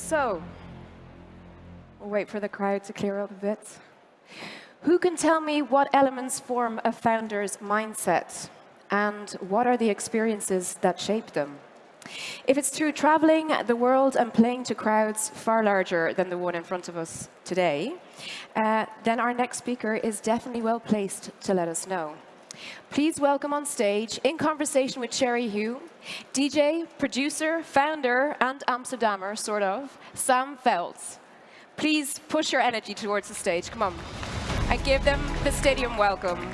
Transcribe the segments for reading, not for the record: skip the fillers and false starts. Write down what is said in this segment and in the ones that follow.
So, we'll wait for the crowd to clear up a bit. Who can tell me what elements form a founder's mindset? And what are the experiences that shape them? If it's through traveling the world and playing to crowds far larger than the one in front of us today, then our next speaker is definitely well placed to let us know. Please welcome on stage, in conversation with Cherie Hu, DJ, producer, founder, and Amsterdammer, sort of, Sam Feldt. Please push your energy towards the stage, come on, and give them the stadium welcome.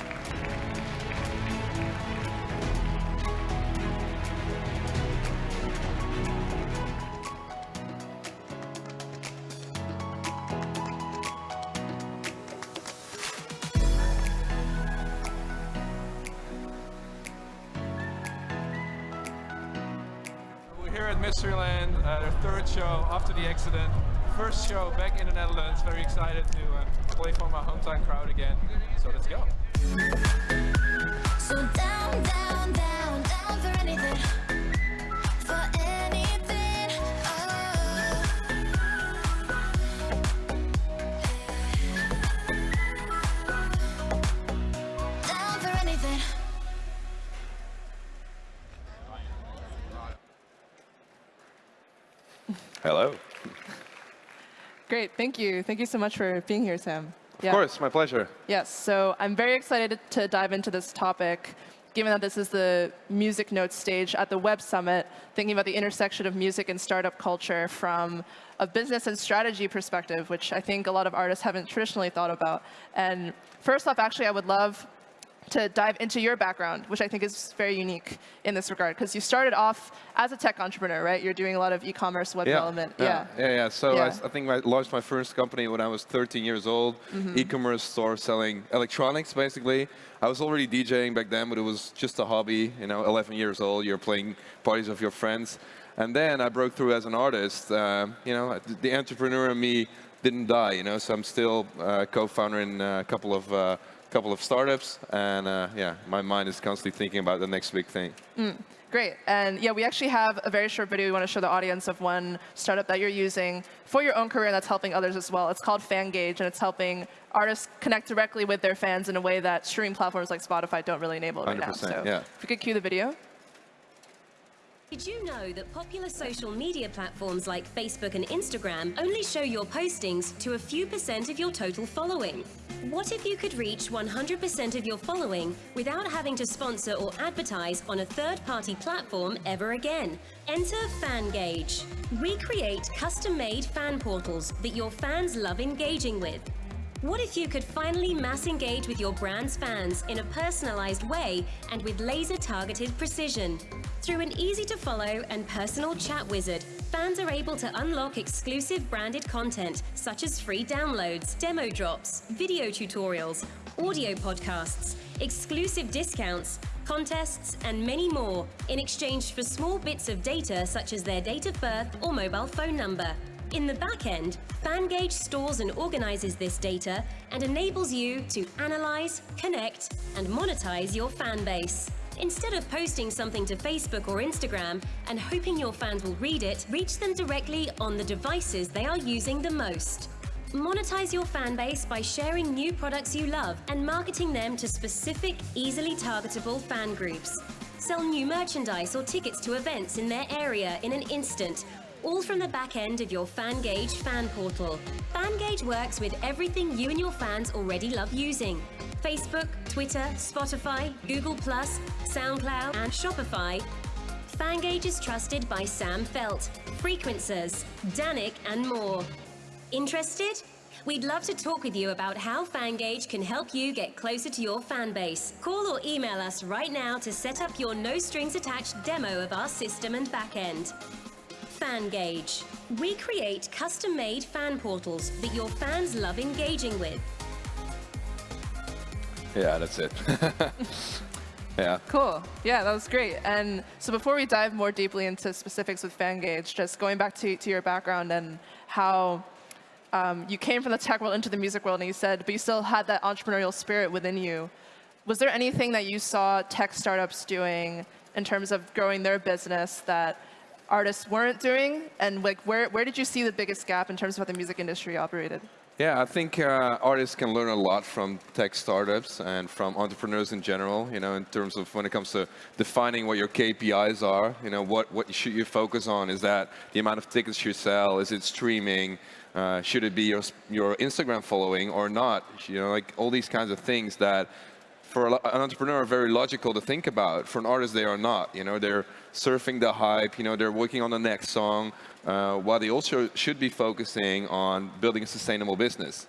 Mysteryland, their third show after the accident. First show back in the Netherlands. Very excited to play for my hometown crowd again. So let's go. So down, down, down, down for anything. For anything. Oh. Down for anything. Hello. Great, thank you. Thank you so much for being here, Sam. Of course, my pleasure. Yes, so I'm very excited to dive into this topic, given that this is the Music Notes stage at the Web Summit, thinking about the intersection of music and startup culture from a business and strategy perspective, which I think a lot of artists haven't traditionally thought about. And first off, actually, I would love to dive into your background, which I think is very unique in this regard, because you started off as a tech entrepreneur, right? You're doing a lot of e-commerce, web development. Yeah. So I think I launched my first company when I was 13 years old, e-commerce store selling electronics, basically. I was already DJing back then, but it was just a hobby. 11 years old, you're playing parties of your friends. And then I broke through as an artist. The entrepreneur in me didn't die, so I'm still co-founder in a couple of startups, and my mind is constantly thinking about the next big thing. Great, and we actually have a very short video we want to show the audience of one startup that you're using for your own career that's helping others as well. It's called Fangage, and it's helping artists connect directly with their fans in a way that streaming platforms like Spotify don't really enable right now. So if we could cue the video. Did you know that popular social media platforms like Facebook and Instagram only show your postings to a few % of your total following? What if you could reach 100% of your following without having to sponsor or advertise on a third-party platform ever again? Enter Fangage. We create custom-made fan portals that your fans love engaging with. What if you could finally mass engage with your brand's fans in a personalized way and with laser-targeted precision? Through an easy-to-follow and personal chat wizard, fans are able to unlock exclusive branded content such as free downloads, demo drops, video tutorials, audio podcasts, exclusive discounts, contests, and many more in exchange for small bits of data such as their date of birth or mobile phone number. In the back end, Fangage stores and organizes this data and enables you to analyze, connect, and monetize your fan base. Instead of posting something to Facebook or Instagram and hoping your fans will read it, reach them directly on the devices they are using the most. Monetize your fan base by sharing new products you love and marketing them to specific, easily targetable fan groups. Sell new merchandise or tickets to events in their area in an instant, all from the back end of your Fangage fan portal. Fangage works with everything you and your fans already love using. Facebook, Twitter, Spotify, Google+, SoundCloud, and Shopify. Fangage is trusted by Sam Feldt, Frequencers, Danik, and more. Interested? We'd love to talk with you about how Fangage can help you get closer to your fan base. Call or email us right now to set up your no-strings-attached demo of our system and backend. Fangage. We create custom-made fan portals that your fans love engaging with. Yeah, that's it. Yeah. Cool. Yeah, that was great. And so before we dive more deeply into specifics with Fangage, just going back to your background and how you came from the tech world into the music world, and you said, but you still had that entrepreneurial spirit within you. Was there anything that you saw tech startups doing in terms of growing their business that artists weren't doing? And like, where did you see the biggest gap in terms of how the music industry operated? Yeah, I think artists can learn a lot from tech startups and from entrepreneurs in general, in terms of when it comes to defining what your KPIs are, what should you focus on? Is that the amount of tickets you sell? Is it streaming? Should it be your Instagram following or not? Like all these kinds of things that for an entrepreneur are very logical to think about. For an artist, they are not. They're surfing the hype. They're working on the next song, while they also should be focusing on building a sustainable business.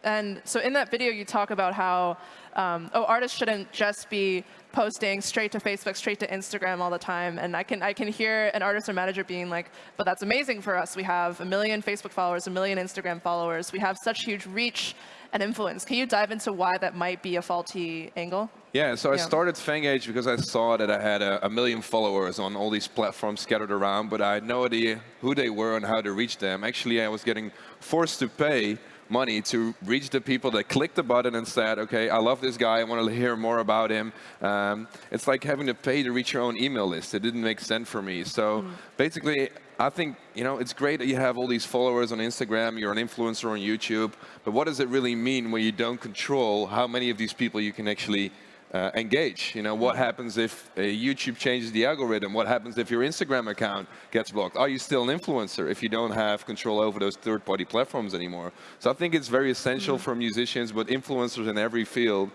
And so in that video, you talk about how artists shouldn't just be posting straight to Facebook, straight to Instagram all the time. And I can hear an artist or manager being like, but that's amazing for us. We have 1 million Facebook followers, 1 million Instagram followers. We have such huge reach and influence. Can you dive into why that might be a faulty angle? Yeah, so I started Fangage because I saw that I had 1 million followers on all these platforms scattered around, but I had no idea who they were and how to reach them. Actually, I was getting forced to pay money to reach the people that clicked the button and said, okay, I love this guy, I want to hear more about him. It's like having to pay to reach your own email list. It didn't make sense for me. So basically, I think it's great that you have all these followers on Instagram, you're an influencer on YouTube, but what does it really mean when you don't control how many of these people you can actually engage? What happens if YouTube changes the algorithm? What happens if your Instagram account gets blocked? Are you still an influencer if you don't have control over those third-party platforms anymore? So I think it's very essential for musicians, but influencers in every field,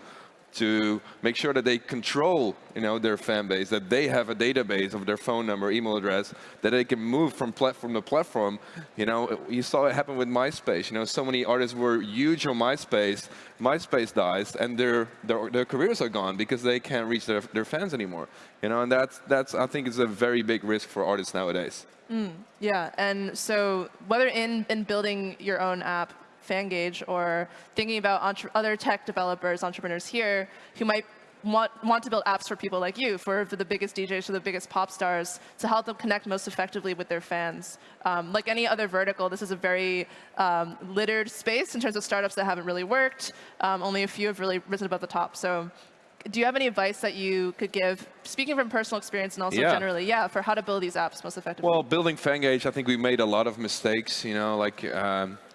to make sure that they control, their fan base, that they have a database of their phone number, email address, that they can move from platform to platform. You saw it happen with MySpace. So many artists were huge on MySpace. MySpace dies, and their careers are gone because they can't reach their fans anymore. And that's I think is a very big risk for artists nowadays. Yeah, and so whether in building your own app, Fangage, or thinking about other tech developers, entrepreneurs here, who might want to build apps for people like you, for the biggest DJs, for the biggest pop stars, to help them connect most effectively with their fans. Like any other vertical, this is a very littered space in terms of startups that haven't really worked. Only a few have really risen above the top. So do you have any advice that you could give, speaking from personal experience and also generally, for how to build these apps most effectively? Well, building Fangage, I think we made a lot of mistakes,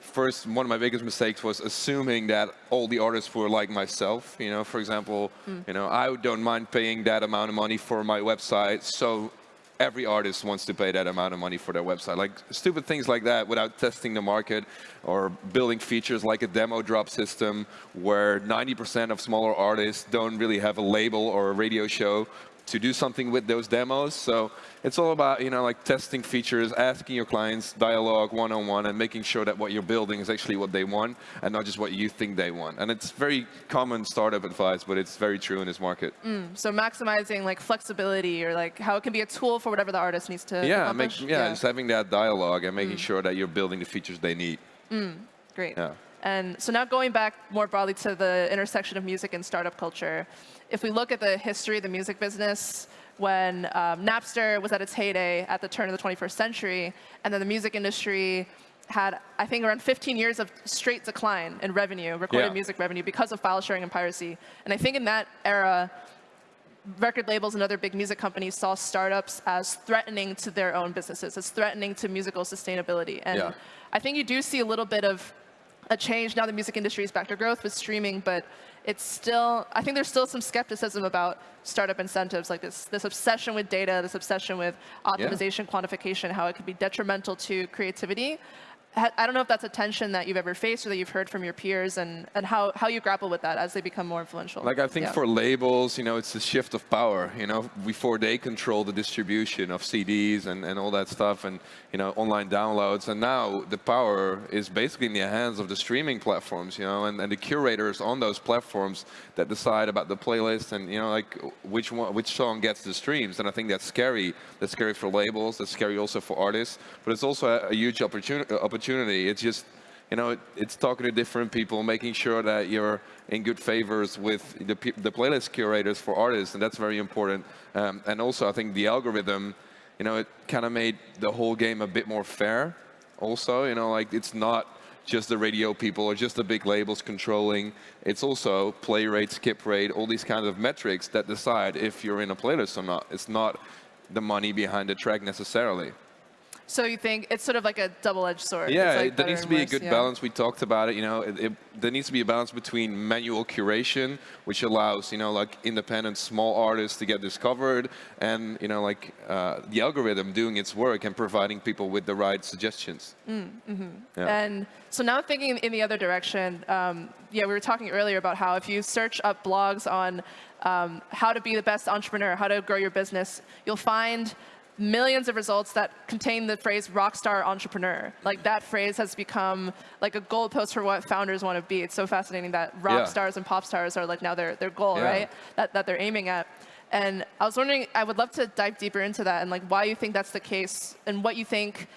First, one of my biggest mistakes was assuming that all the artists were like myself. For example, I don't mind paying that amount of money for my website, so every artist wants to pay that amount of money for their website. Like stupid things like that without testing the market or building features like a demo drop system where 90% of smaller artists don't really have a label or a radio show to do something with those demos. So it's all about, testing features, asking your clients, dialogue one-on-one, and making sure that what you're building is actually what they want and not just what you think they want. And it's very common startup advice, but it's very true in this market. So maximizing flexibility, or how it can be a tool for whatever the artist needs to accomplish. Just having that dialogue and making sure that you're building the features they need. Great. Yeah. And so now going back more broadly to the intersection of music and startup culture, if we look at the history of the music business, when Napster was at its heyday at the turn of the 21st century, and then the music industry had, I think, around 15 years of straight decline in revenue, recorded music revenue, because of file sharing and piracy. And I think in that era, record labels and other big music companies saw startups as threatening to their own businesses, as threatening to musical sustainability. And I think you do see a little bit of a change now. The music industry is back to growth with streaming, but it's still, I think there's still some skepticism about startup incentives, like this obsession with data, this obsession with optimization, quantification, how it could be detrimental to creativity. I don't know if that's a tension that you've ever faced or that you've heard from your peers, and how you grapple with that as they become more influential. I think for labels, it's a shift of power, before they control the distribution of CDs and all that stuff, and, online downloads. And now the power is basically in the hands of the streaming platforms, and the curators on those platforms that decide about the playlist and, which song gets the streams. And I think that's scary. That's scary for labels. That's scary also for artists. But it's also a huge opportunity. It's just, it's talking to different people, making sure that you're in good favors with the playlist curators for artists, and that's very important. And also, I think the algorithm, it kind of made the whole game a bit more fair. Also, it's not just the radio people or just the big labels controlling. It's also play rate, skip rate, all these kinds of metrics that decide if you're in a playlist or not. It's not the money behind the track necessarily. So you think it's sort of like a double-edged sword? Yeah, It's like there better needs to and be a worse, good balance. We talked about it. You know, there needs to be a balance between manual curation, which allows, you know, like independent small artists to get discovered, and, you know, like the algorithm doing its work and providing people with the right suggestions. Yeah. And so now thinking in the other direction, yeah, we were talking earlier about how if you search up blogs on how to be the best entrepreneur, how to grow your business, you'll find millions of results that contain the phrase rockstar entrepreneur. Like that phrase has become like a goalpost for what founders want to be. It's so fascinating that rock stars and pop stars are like now their goal, right? That they're aiming at. And I was wondering, I would love to dive deeper into that and like why you think that's the case and what you think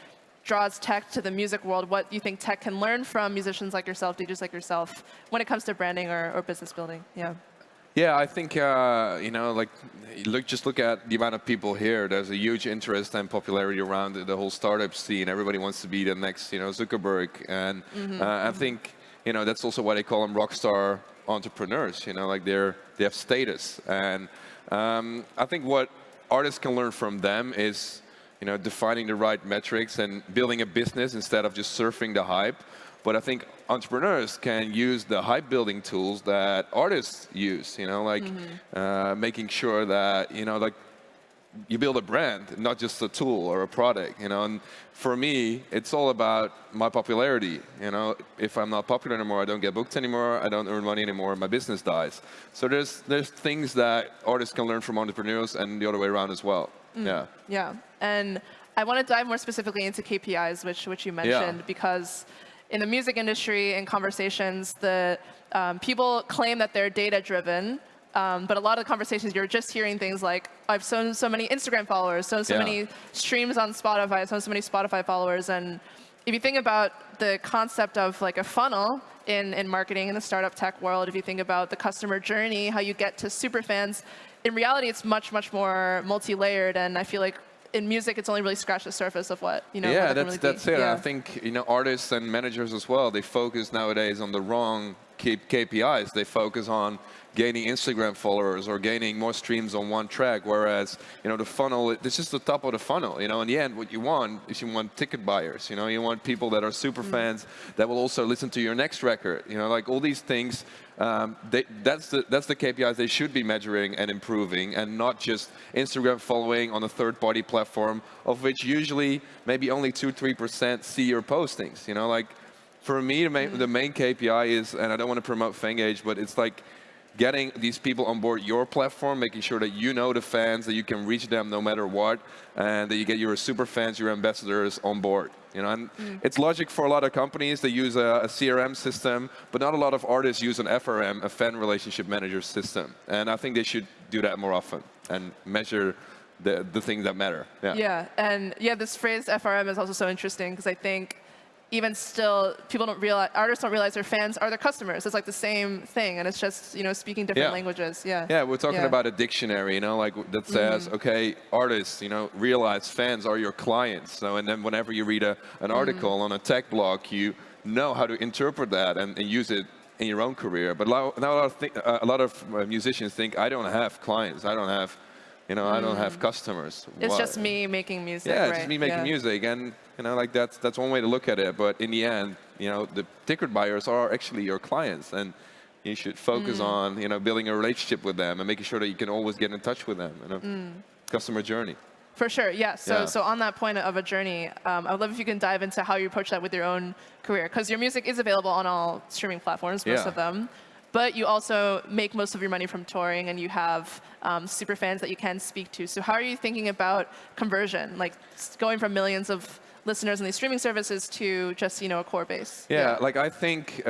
draws tech to the music world, what you think tech can learn from musicians like yourself, DJs like yourself, when it comes to branding or business building. Yeah. Yeah, I think, you know, like, just look at the amount of people here. There's a huge interest and popularity around the whole startup scene. Everybody wants to be the next, you know, Zuckerberg. And I think, you know, that's also why they call them rockstar entrepreneurs. You know, like they have status. And I think what artists can learn from them is, you know, defining the right metrics and building a business instead of just surfing the hype. But I think entrepreneurs can use the hype building tools that artists use, you know, like making sure that, you know, like you build a brand, not just a tool or a product, you know. And for me, it's all about my popularity, you know. If I'm not popular anymore, I don't get booked anymore, I don't earn money anymore, my business dies. So there's things that artists can learn from entrepreneurs and the other way around as well. Yeah. Yeah. And I want to dive more specifically into KPIs, which you mentioned, because in the music industry, in conversations, the people claim that they're data-driven, but a lot of the conversations, you're just hearing things like, I've so many Instagram followers, so many streams on Spotify, so many Spotify followers. And if you think about the concept of like a funnel in marketing in the startup tech world, if you think about the customer journey, how you get to super fans, in reality, it's much, much more multi-layered. And I feel like in music, it's only really scratched the surface of what, you know, yeah, what that's it. Yeah. I think, you know, artists and managers as well, they focus nowadays on the wrong KPIs. They focus on gaining Instagram followers or gaining more streams on one track, whereas, you know, the funnel, it's just the top of the funnel. You know, in the end, what you want is you want ticket buyers. You know, you want people that are super fans that will also listen to your next record. You know, like all these things, that's the KPIs they should be measuring and improving, and not just Instagram following on a third-party platform, of which usually maybe only 2-3% see your postings. You know, like for me, the main KPI is, and I don't want to promote Fangage, but it's like getting these people on board your platform, making sure that you know the fans, that you can reach them no matter what, and that you get your super fans, your ambassadors on board. You know, and it's logic for a lot of companies. They use a CRM system, but not a lot of artists use an FRM, a fan relationship manager system. And I think they should do that more often and measure the things that matter. Yeah. Yeah, and yeah, this phrase FRM is also so interesting because I think even still, artists don't realize their fans are their customers. It's like the same thing, and it's just, you know, speaking different languages. Yeah. Yeah, we're talking about a dictionary, you know, like that says, okay, artists, you know, realize fans are your clients. So, and then whenever you read an article on a tech blog, you know how to interpret that and use it in your own career. But now a lot of musicians think, I don't have clients, I don't have, you know, I don't have customers. It's just me making music. Yeah, right? it's just me making music, and you know, like that's one way to look at it. But in the end, you know, the ticket buyers are actually your clients, and you should focus on, you know, building a relationship with them and making sure that you can always get in touch with them. You know, customer journey. For sure, yeah. So on that point of a journey, I would love if you can dive into how you approach that with your own career, because your music is available on all streaming platforms, most of them. But you also make most of your money from touring, and you have super fans that you can speak to. So how are you thinking about conversion, like going from millions of listeners in these streaming services to just, you know, a core base? Yeah, like I think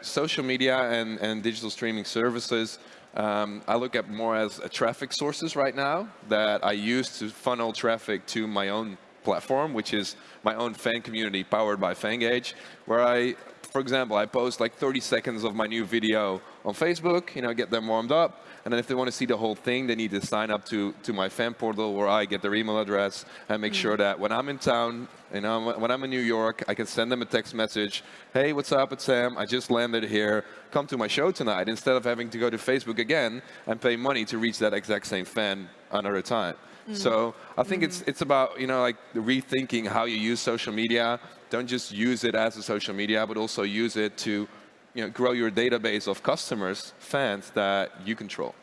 social media and digital streaming services, I look at more as traffic sources right now that I use to funnel traffic to my own platform, which is my own fan community powered by Fangage, where for example, I post like 30 seconds of my new video on Facebook, you know, get them warmed up. And then if they want to see the whole thing, they need to sign up to my fan portal where I get their email address and make sure that when I'm in town, you know, when I'm in New York, I can send them a text message. Hey, what's up? It's Sam. I just landed here. Come to my show tonight, instead of having to go to Facebook again and pay money to reach that exact same fan another time. So I think it's about like rethinking how you use social media. Don't just use it as a social media, but also use it to grow your database of customers, fans that you control.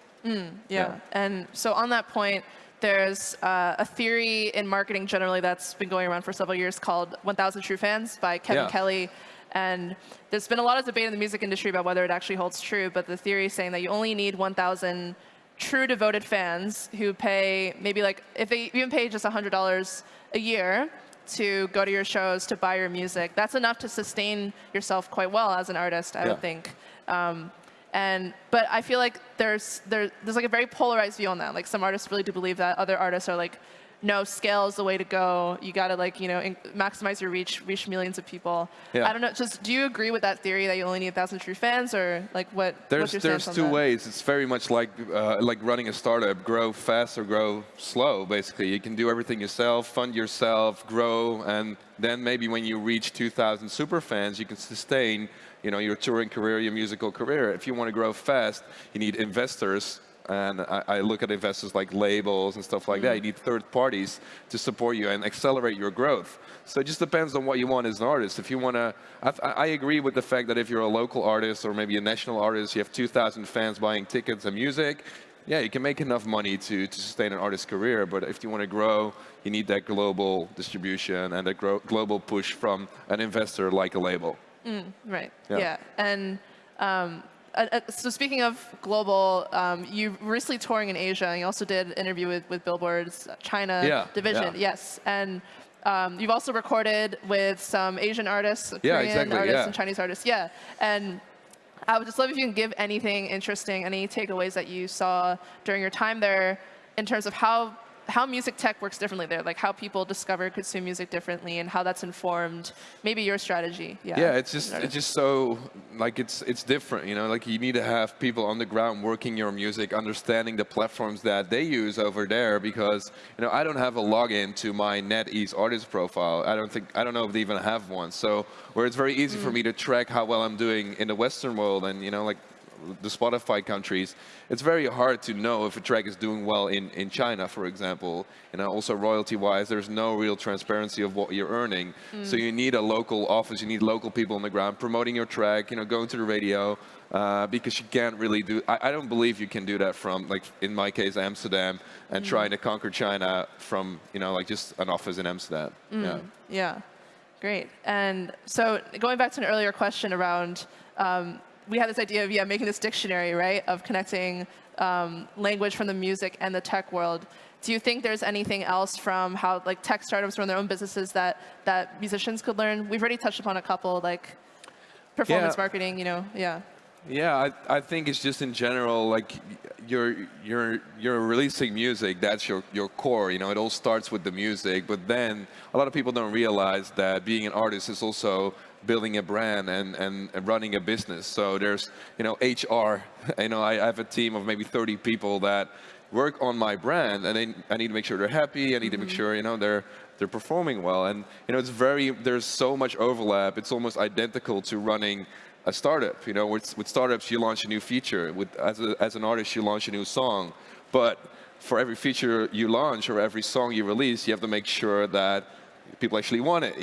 Yeah. And so on that point, there's a theory in marketing generally that's been going around for several years called 1,000 True Fans by Kevin Kelly. And there's been a lot of debate in the music industry about whether it actually holds true, but the theory is saying that you only need 1,000 true devoted fans who pay maybe if they even pay just $100 a year to go to your shows, to buy your music, that's enough to sustain yourself quite well as an artist, I would think. But I feel like there's a very polarized view on that. Like some artists really do believe that. Other artists are like, no, scale is the way to go. You got to maximize your reach millions of people. I don't know. Just do you agree with that theory that you only need 1,000 true fans, or what's your stance on that? There's two ways. It's very much like running a startup: grow fast or grow slow. Basically, you can do everything yourself, fund yourself, grow, and then maybe when you reach 2,000 super fans, you can sustain your touring career, your musical career. If you want to grow fast, you need investors. And I look at investors like labels and stuff like that. You need third parties to support you and accelerate your growth. So it just depends on what you want as an artist. If you want to, I agree with the fact that if you're a local artist or maybe a national artist, you have 2,000 fans buying tickets and music, yeah, you can make enough money to sustain an artist's career. But if you want to grow, you need that global distribution and a global push from an investor like a label. Right. Yeah. And so speaking of global, you were recently touring in Asia, and you also did an interview with Billboard's China division. Yes. And you've also recorded with some Asian artists, Korean artists, and Chinese artists. Yeah. And I would just love if you can give anything interesting, any takeaways that you saw during your time there in terms of how music tech works differently there, like how people discover, consume music differently, and how that's informed maybe your strategy. Yeah, it's just so it's different, like you need to have people on the ground working your music, understanding the platforms that they use over there, because I don't have a login to my NetEase artist profile. I don't know if they even have one. So where it's very easy for me to track how well I'm doing in the Western world and the Spotify countries, it's very hard to know if a track is doing well in China, for example. Also royalty-wise, there's no real transparency of what you're earning. So you need a local office, you need local people on the ground promoting your track, going to the radio, because you can't really do. I don't believe you can do that from, in my case, Amsterdam, and trying to conquer China from, just an office in Amsterdam. Yeah, great. And so going back to an earlier question around. We had this idea of making this dictionary, right, of connecting language from the music and the tech world. Do you think there's anything else from how tech startups run their own businesses that musicians could learn? We've already touched upon a couple, like performance marketing, Yeah, I think it's just in general, you're releasing music, that's your core, it all starts with the music, but then a lot of people don't realize that being an artist is also building a brand and running a business. So there's, HR, I have a team of maybe 30 people that work on my brand, and I need to make sure they're happy, I need to make sure, they're performing well, and there's so much overlap, it's almost identical to running a startup. With startups, you launch a new feature. As an artist, you launch a new song. But for every feature you launch or every song you release, you have to make sure that people actually want it.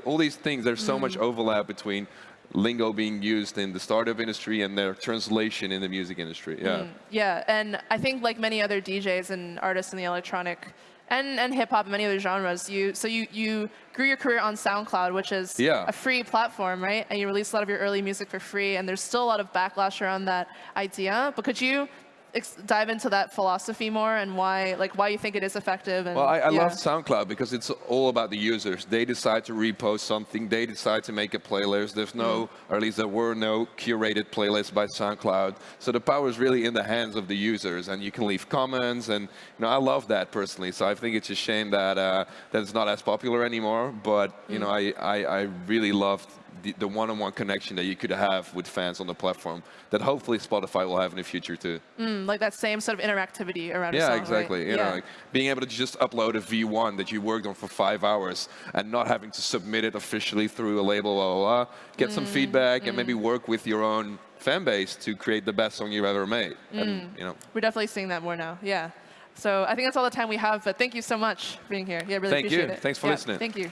All these things, there's so much overlap between lingo being used in the startup industry and their translation in the music industry. Yeah, and I think like many other DJs and artists in the electronic and hip-hop and many other genres, you grew your career on SoundCloud, which is a free platform, right? And you release a lot of your early music for free, and there's still a lot of backlash around that idea. But could you dive into that philosophy more and why you think it is effective? And, well, I love SoundCloud because it's all about the users. They decide to repost something. They decide to make a playlist. There's no, or at least there were no curated playlists by SoundCloud. So the power is really in the hands of the users, and you can leave comments. And I love that personally. So I think it's a shame that that it's not as popular anymore. But I really loved the one-on-one connection that you could have with fans on the platform that hopefully Spotify will have in the future too. Like that same sort of interactivity around a song, exactly. Right? Being able to just upload a V1 that you worked on for 5 hours and not having to submit it officially through a label, blah, blah, blah. Get some feedback and maybe work with your own fan base to create the best song you've ever made. And, We're definitely seeing that more now, yeah. So I think that's all the time we have, but thank you so much for being here. Yeah, really Thank you. appreciate it. Thanks for listening. Thank you.